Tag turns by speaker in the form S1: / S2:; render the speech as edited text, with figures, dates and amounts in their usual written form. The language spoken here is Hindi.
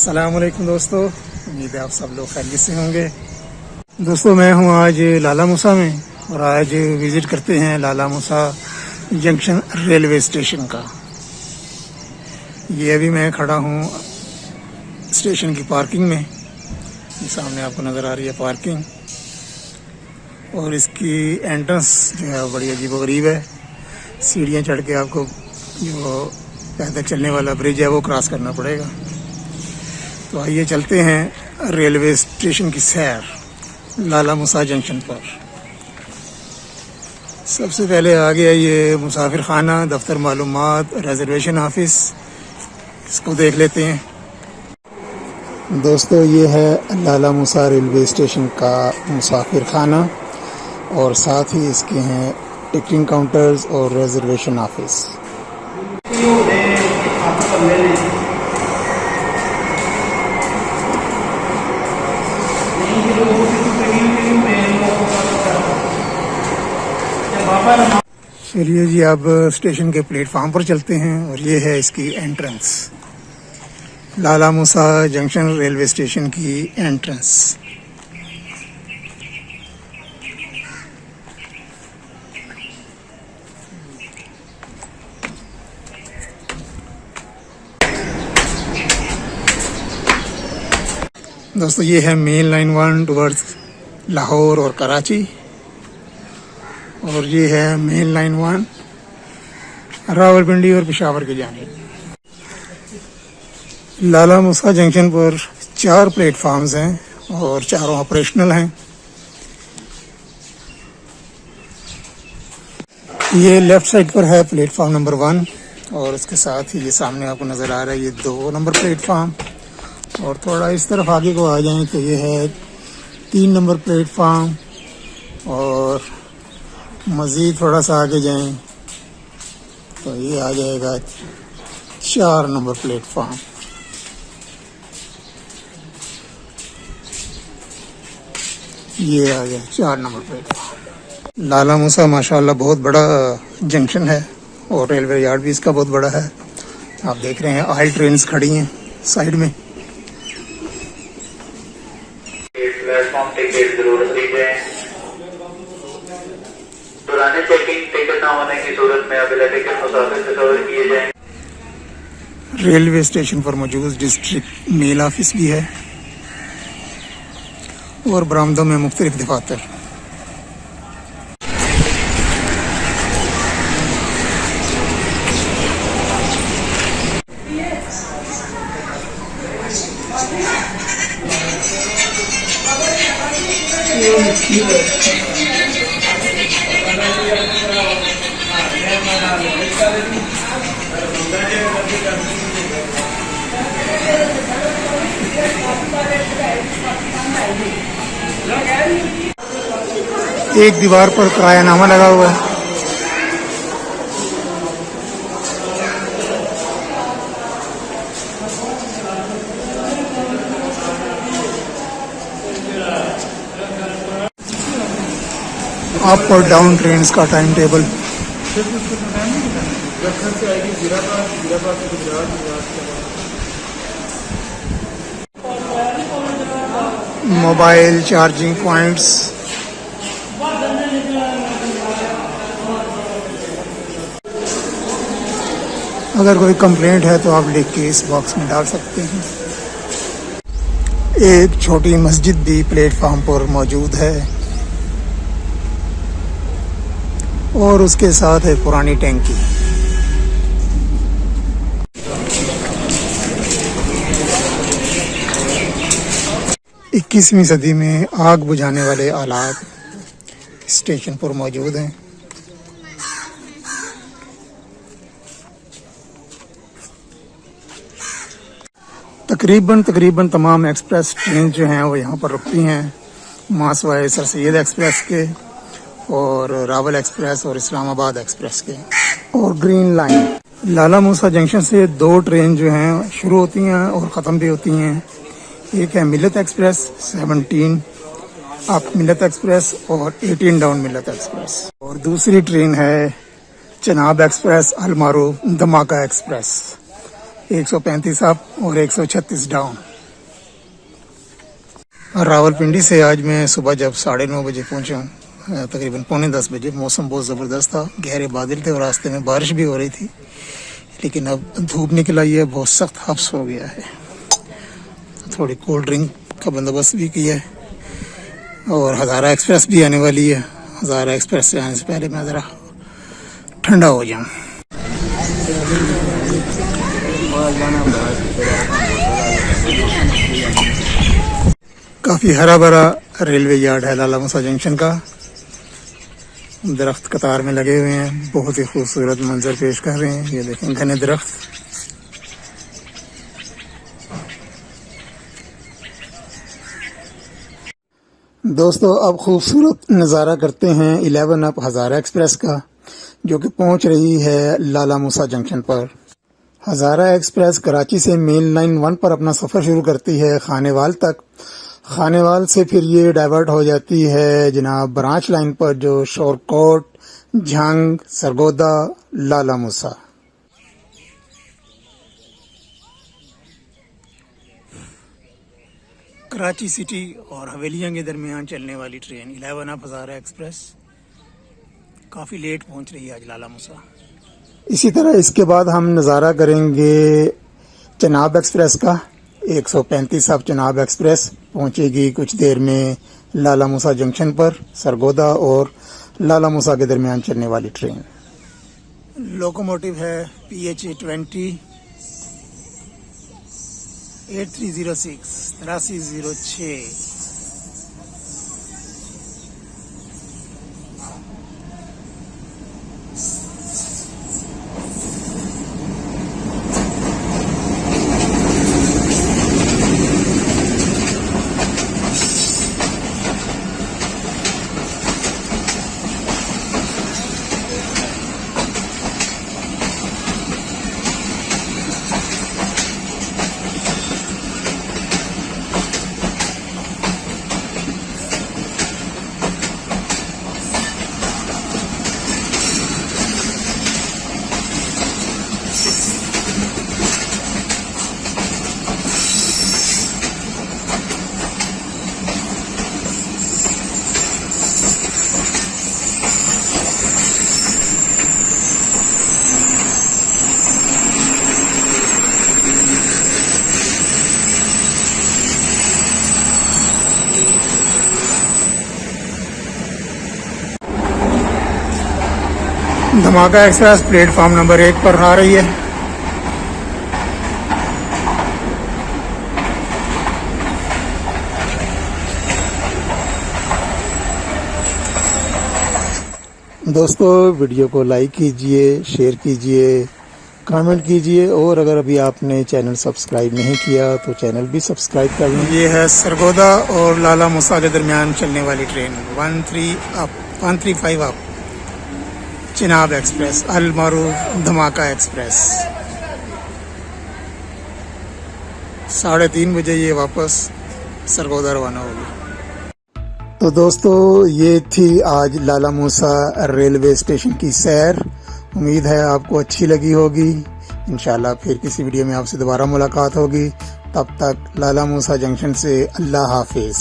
S1: अस्सलाम वालेकुम दोस्तों, उम्मीद है आप सब लोग खैरियत से होंगे। दोस्तों मैं हूं आज लाला मूसा में और आज विज़िट करते हैं लाला मूसा जंक्शन रेलवे स्टेशन का। ये अभी मैं खड़ा हूं स्टेशन की पार्किंग में। ये सामने आपको नज़र आ रही है पार्किंग, और इसकी एंट्रेंस जो है बड़ी अजीबोगरीब है। सीढ़ियाँ चढ़ के आपको जो पैदल चलने वाला ब्रिज है वो क्रॉस करना पड़ेगा। तो आइए चलते हैं रेलवे स्टेशन की सैर लाला मूसा जंक्शन पर। सबसे पहले आ गया ये मुसाफिर खाना, दफ्तर मालूमात, रिजर्वेशन ऑफिस। इसको देख लेते हैं। दोस्तों ये है लाला मूसा रेलवे स्टेशन का मुसाफिर खाना, और साथ ही इसके हैं टिकटिंग काउंटर्स और रिजर्वेशन ऑफिस। चलिए जी, अब स्टेशन के प्लेटफार्म पर चलते हैं, और ये है इसकी एंट्रेंस, लाला मूसा जंक्शन रेलवे स्टेशन की एंट्रेंस। दोस्तों ये है मेन लाइन 1 टुवर्ड्स लाहौर और कराची, और ये है मेन लाइन 1 रावलपिंडी और पेशावर की जानिब। लाला मूसा जंक्शन पर 4 प्लेटफार्म्स हैं और चारों ऑपरेशनल हैं। ये लेफ़्ट साइड पर है प्लेटफार्म नंबर 1, और इसके साथ ही ये सामने आपको नज़र आ रहा है ये 2 नंबर प्लेटफार्म। और थोड़ा इस तरफ आगे को आ जाएं तो ये है 3 नंबर प्लेटफार्म, और मज़ीद थोड़ा सा आगे जाएं तो ये आ जाएगा 4 नंबर प्लेटफार्म। ये आ गया 4 नंबर प्लेटफार्म। लाला मूसा माशाल्लाह बहुत बड़ा जंक्शन है, और रेलवे यार्ड भी इसका बहुत बड़ा है। आप देख रहे हैं ऑयल ट्रेन्स खड़ी हैं साइड में।
S2: प्लेटफॉर्म टिकट जरूर खरीदें। पुराने चेकिंग टिकट ना होने की सूरत में अगला टिकट मुसाफिर से कवर किए जाएं।
S1: रेलवे स्टेशन पर मौजूद डिस्ट्रिक्ट मेल ऑफिस भी है, और बरामदों में मुख्तलिफ दफातर। एक दीवार पर किरायानामा लगा हुआ है। अप और डाउन ट्रेन्स का time table. Mobile charging points. अगर कोई कंप्लेंट है तो आप लिख के इस बॉक्स में डाल सकते हैं। एक छोटी मस्जिद भी प्लेटफार्म पर मौजूद है, और उसके साथ एक पुरानी टैंकी। इक्कीसवीं सदी में आग बुझाने वाले आलात स्टेशन पर मौजूद हैं। तकरीबन तमाम एक्सप्रेस ट्रेन जो हैं वो यहाँ पर रुकती हैं, मासवाए सर सैयद एक्सप्रेस के, और रावल एक्सप्रेस और इस्लामाबाद एक्सप्रेस के, और ग्रीन लाइन। लाला मूसा जंक्शन से 2 ट्रेन जो हैं शुरू होती हैं और ख़त्म भी होती हैं। एक है मिलत एक्सप्रेस 17 अप मिलत एक्सप्रेस और 18 डाउन मिलत एक्सप्रेस, और दूसरी ट्रेन है चनाब एक्सप्रेस अलमारूफ धमाका एक्सप्रेस 135 अप और 136 डाउन। रावलपिंडी से आज मैं सुबह जब 9:30 बजे पहुंचा हूँ, तकरीबन 9:45 बजे, मौसम बहुत ज़बरदस्त था, गहरे बादल थे और रास्ते में बारिश भी हो रही थी, लेकिन अब धूप निकल आई है, बहुत सख्त हब्स हो गया है। थोड़ी कोल्ड ड्रिंक का बंदोबस्त भी किया है और हज़ारा एक्सप्रेस भी आने वाली है। हज़ारा एक्सप्रेस से आने से पहले मैं ज़रा ठंडा हो जाऊँ। काफ़ी हरा भरा रेलवे यार्ड है लाला मूसा जंक्शन का। दरख्त कतार में लगे हुए हैं, बहुत ही खूबसूरत मंजर पेश कर रहे हैं। ये देखें घने दरख्त। दोस्तों अब खूबसूरत नज़ारा करते हैं 11 अप हज़ारा एक्सप्रेस का, जो कि पहुंच रही है लाला मूसा जंक्शन पर। हज़ारा एक्सप्रेस कराची से मेन लाइन 1 पर अपना सफ़र शुरू करती है खानेवाल तक। खानेवाल से फिर ये डाइवर्ट हो जाती है जनाब ब्रांच लाइन पर, जो शोरकोट, झंग, सरगोदा, लाला मूसा। कराची सिटी और हवेलियां के दरमियान चलने वाली ट्रेन 11 अप हज़ारा एक्सप्रेस काफ़ी लेट पहुंच रही है आज लाला मूसा। इसी तरह इसके बाद हम नज़ारा करेंगे चनाब एक्सप्रेस का। 135 अप चनाब एक्सप्रेस पहुंचेगी कुछ देर में लाला मूसा जंक्शन पर। सरगोदा और लाला मूसा के दरमियान चलने वाली ट्रेन। लोकोमोटिव है PHA 20 8306 8306। धमाका एक्सप्रेस प्लेटफॉर्म नंबर 1 पर आ रही है। दोस्तों वीडियो को लाइक कीजिए, शेयर कीजिए, कमेंट कीजिए और अगर अभी आपने चैनल सब्सक्राइब नहीं किया तो चैनल भी सब्सक्राइब कर लें। ये है सरगोदा और लाला मूसा के दरमियान चलने वाली ट्रेन 135 अप चिनाब एक्सप्रेस, अल मारूफ धमाका एक्सप्रेस। 3:30 बजे ये वापस सरगोदा रवाना होगी। तो दोस्तों ये थी आज लाला मूसा रेलवे स्टेशन की सैर। उम्मीद है आपको अच्छी लगी होगी। इंशाल्लाह फिर किसी वीडियो में आपसे दोबारा मुलाकात होगी। तब तक लाला मूसा जंक्शन से अल्लाह हाफिज।